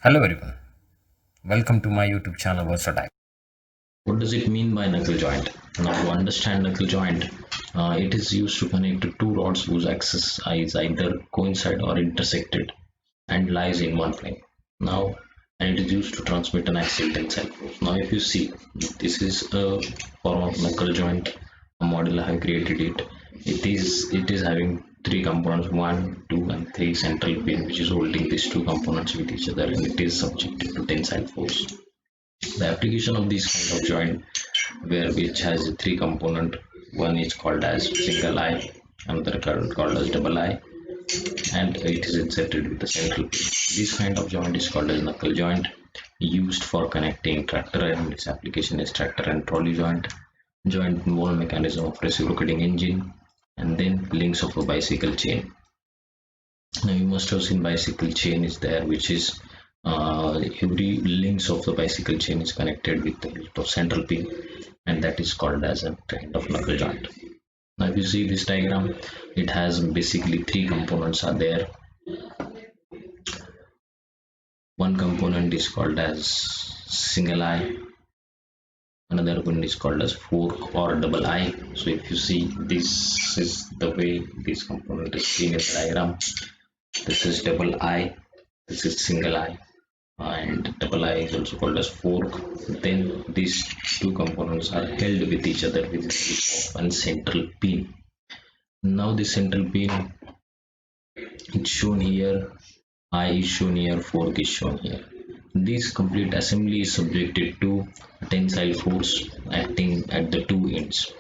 Hello everyone, welcome to my YouTube channel Versatile. What does it mean by knuckle joint? Now, to understand knuckle joint, it is used to connect two rods whose axes is either coincide or intersected and lies in one plane. Now, and it is used to transmit an axial tensile force. Now, if you see, this is a form of knuckle joint. A model I have created it. It is having three components: one, two, and three central pin, which is holding these two components with each other, and it is subjected to tensile force. The application of this kind of joint where which has three component, one is called as single eye, another called as double eye, and it is inserted with the central pin. This kind of joint is called as knuckle joint, used for connecting tractor, and its application is tractor and trolley joint involve mechanism of reciprocating engine, and then links of a bicycle chain. Now you must have seen bicycle chain is there, which is every links of the bicycle chain is connected with the central pin, and that is called as a kind of knuckle joint. Now if you see this diagram, it has basically three components are there. One component is called as single eye, another one is called as fork or double eye. So if you see, this is the way this component is seen in the diagram. This is double eye, this is single eye, and double eye is also called as fork. Then these two components are held with each other with the help of one central pin. Now the central pin is shown here, eye is shown here, fork is shown here. This complete assembly is subjected to tensile force acting at the two ends.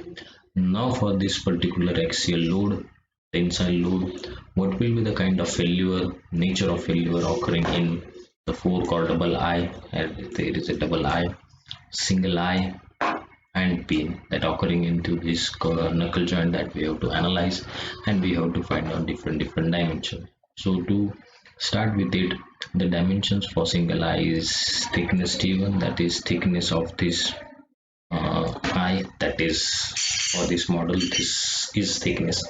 Now for this particular axial load, tensile load, what will be the kind of failure, nature of failure occurring in the fork or double eye? And there is a double eye, single eye, and pin that occurring into this knuckle joint that we have to analyze, and we have to find out different dimensions. So to start with it, the dimensions for single eye is thickness T1, that is thickness of this eye, that is for this model this is thickness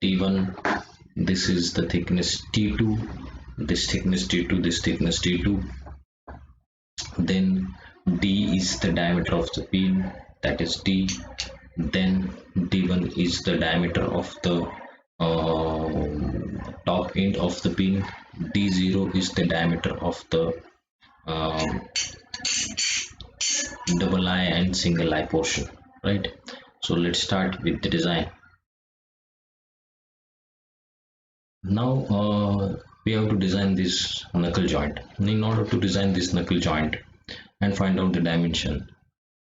T1, this is the thickness T2, this thickness T2, this thickness T2. Then D is the diameter of the pin, that is D. Then D1 is the diameter of the top end of the pin. D0 is the diameter of the um, double eye and single eye portion, right? So let's start with the design. Now we have to design this knuckle joint. In order to design this knuckle joint and find out the dimension,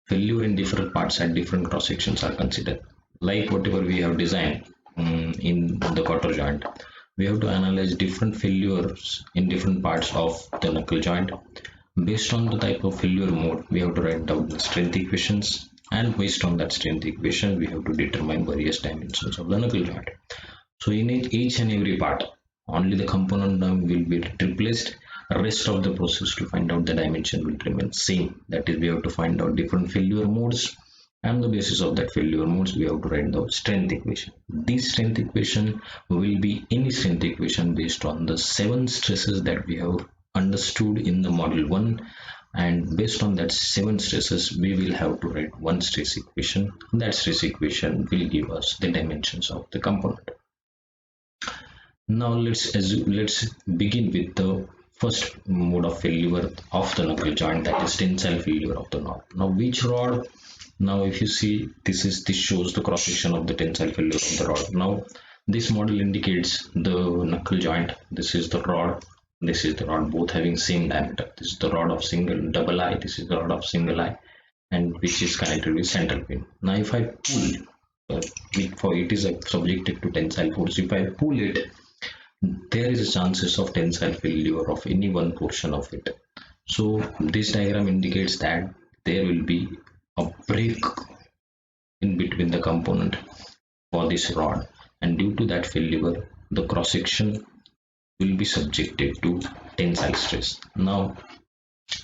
failure in different parts at different cross sections are considered. Like whatever we have designed in the quarter joint, we have to analyze different failures in different parts of the knuckle joint. Based on the type of failure mode, we have to write down the strength equations, and based on that strength equation, we have to determine various dimensions of the knuckle joint. So in each and every part, only the component name will be replaced. Rest of the process to find out the dimension will remain same. That is, we have to find out different failure modes, and the basis of that failure modes we have to write the strength equation. This strength equation will be any strength equation based on the 7 stresses that we have understood in the model 1, and based on that 7 stresses we will have to write one stress equation. That stress equation will give us the dimensions of the component. Now let's begin with the first mode of failure of the knuckle joint, that is tensile failure of the rod. Now which rod? Now if you see, this shows the cross section of the tensile failure of the rod. Now this model indicates the knuckle joint. This is the rod, this is the rod, both having same diameter. This is the rod of single double eye, this is the rod of single eye, and which is connected with central pin. Now if I pull for it is subjected to tensile force, if I pull it, there is a chances of tensile failure of any one portion of it. So this diagram indicates that there will be a break in between the component for this rod, and due to that failure the cross section will be subjected to tensile stress. Now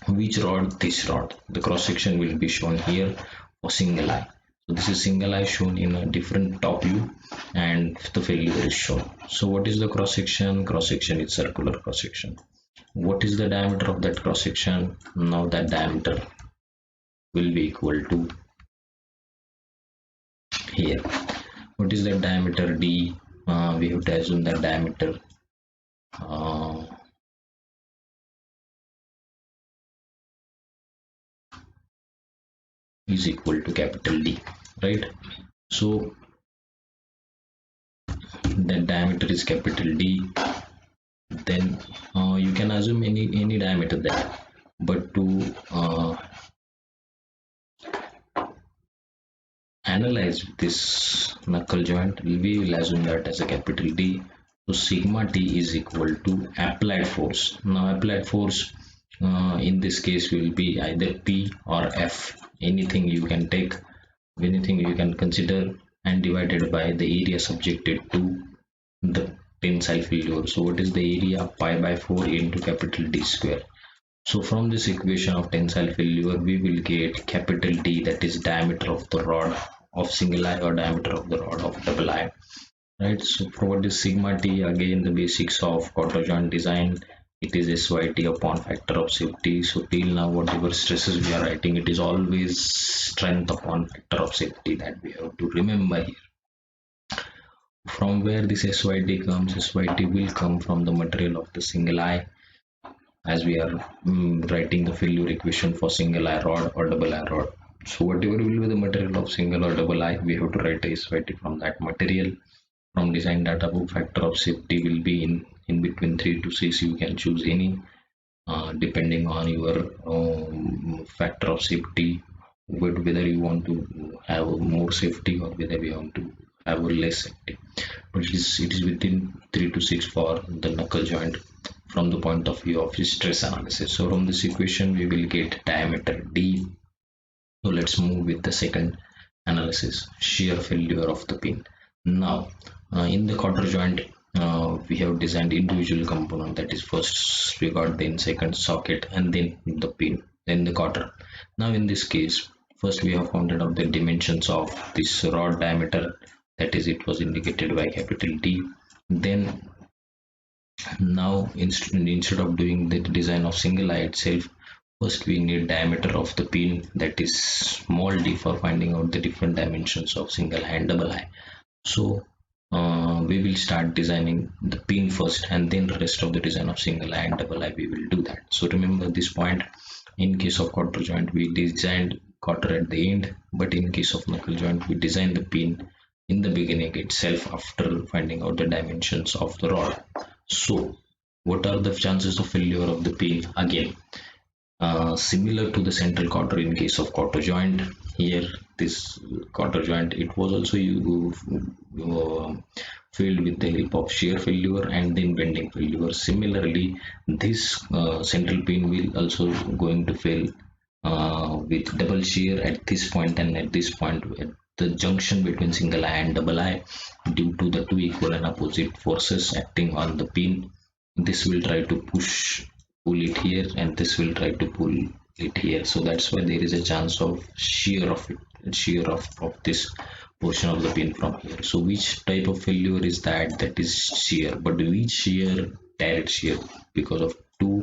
which rod? This rod. The cross section will be shown here for single eye. So this is single eye shown in a different top view, and the failure is shown. So what is the cross section? Cross section is circular cross section. what is the diameter of that cross section? Now that diameter will be equal to here. What is the diameter? D. We have to assume that diameter is equal to capital D, right? So that diameter is capital D. Then you can assume any diameter there, but to analyze this knuckle joint, we will assume that as a capital D. So sigma T is equal to applied force. Now applied force in this case will be either P or F. Anything you can take, anything you can consider, and divided by the area subjected to the tensile failure. So what is the area? Pi by 4 into capital D square. So from this equation of tensile failure, we will get capital D, that is diameter of the rod of single eye or diameter of the rod of double eye, right? So for what is sigma T? Again, the basics of quarter joint design, it is SYT upon factor of safety. So till now, whatever stresses we are writing, it is always strength upon factor of safety that we have to remember here. From where this SYT comes? SYT will come from the material of the single eye, as we are writing the failure equation for single eye rod or double eye rod. So whatever will be the material of single or double eye, we have to write a SYT from that material. From design data book, factor of safety will be in between 3 to 6. You can choose any depending on your factor of safety, but whether you want to have more safety or whether you want to have less safety. But it is within 3 to 6 for the knuckle joint from the point of view of stress analysis. So from this equation we will get diameter D. So let's move with the second analysis, shear failure of the pin. Now in the quarter joint we have designed individual component, that is first we got, then second socket, and then the pin, then the quarter. Now in this case, first we have found out the dimensions of this rod diameter, that is it was indicated by capital D. Then now instead of doing the design of single eye itself, first we need diameter of the pin, that is small d, for finding out the different dimensions of single eye and double eye. So we will start designing the pin first, and then the rest of the design of single eye and double eye we will do that. So remember this point, in case of quarter joint we designed quarter at the end, but in case of knuckle joint we designed the pin in the beginning itself after finding out the dimensions of the rod. So what are the chances of failure of the pin? Again, similar to the central quarter in case of quarter joint. Here this quarter joint, it was also filled with the help of shear failure and then bending failure. Similarly, this central pin will also going to fail with double shear at this point and at this point, at the junction between single eye and double eye, due to the two equal and opposite forces acting on the pin. This will try to pull it here, and this will try to pull it here. So that's why there is a chance of shear of this portion of the pin from here. So which type of failure is that? That is shear. But which shear? Direct shear, because of two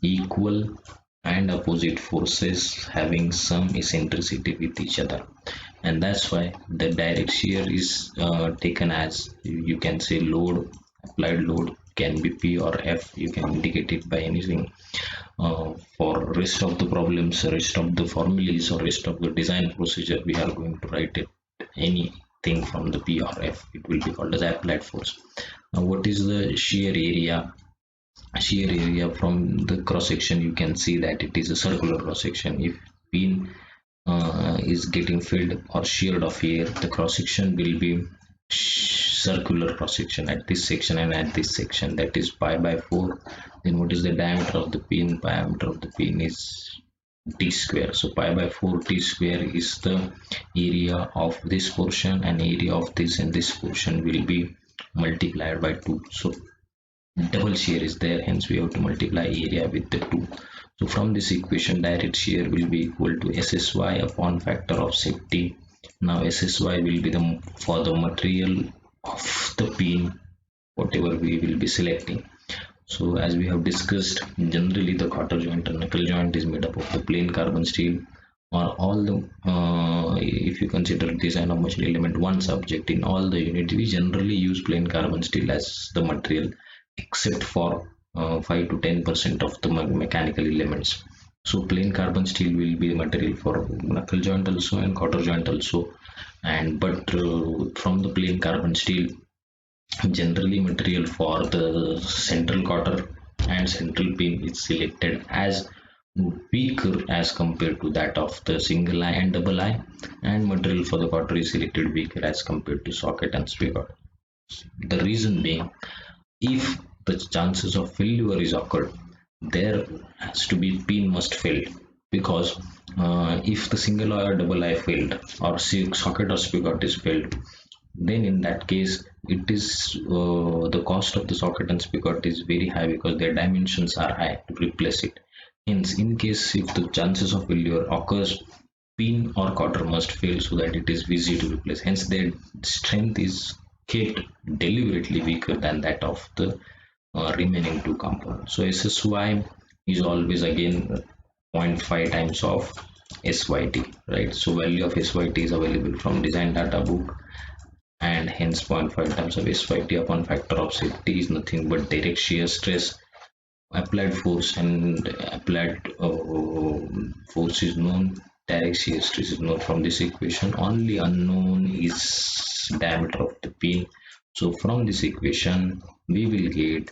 equal and opposite forces having some eccentricity with each other, and that's why the direct shear is taken as, you can say, load, applied load can be P or F, you can indicate it by anything. For rest of the problems, rest of the formulas, or rest of the design procedure, we are going to write it anything from the P or F, it will be called as applied force. Now what is the shear area? Shear area from the cross section, you can see that it is a circular cross section. If pin is getting filled or sheared off here, the cross section will be circular cross section at this section and at this section, that is pi by 4. Then what is the diameter of the pin? Diameter of the pin is d square. So pi by 4 d square is the area of this portion, and area of this and this portion will be multiplied by 2. So double shear is there, hence we have to multiply area with the 2. So from this equation, direct shear will be equal to SSY upon factor of safety. Now SSY will be for the material of the pin, whatever we will be selecting. So as we have discussed, generally the quarter joint and knuckle joint is made up of the plain carbon steel, or all the if you consider design of machine element one subject, in all the units we generally use plain carbon steel as the material, except for 5 to 10% of the mechanical elements. So plain carbon steel will be the material for knuckle joint also and quarter joint also. And but from the plain carbon steel, generally material for the central quarter and central pin is selected as weaker as compared to that of the single eye and double eye, and material for the quarter is selected weaker as compared to socket and spigot. The reason being, if the chances of failure is occurred, there has to be pin must fail, because if the single eye or double eye failed, or socket or spigot is failed, then in that case it is the cost of the socket and spigot is very high, because their dimensions are high to replace it. Hence, in case if the chances of failure occurs, pin or quarter must fail so that it is easy to replace. Hence, their strength is kept deliberately weaker than that of the remaining two components. So SSY is always again 0.5 times of SYT, right? So value of SYT is available from design data book, and hence 0.5 times of SYT upon factor of safety is nothing but direct shear stress, applied force, and applied force is known, direct shear stress is known from this equation. Only unknown is diameter of the pin. So from this equation we will get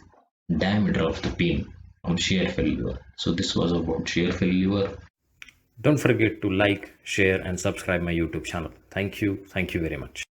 diameter of the pin from shear failure. So this was about shear failure. Don't forget to like, share, and subscribe my YouTube channel. Thank you. Thank you very much.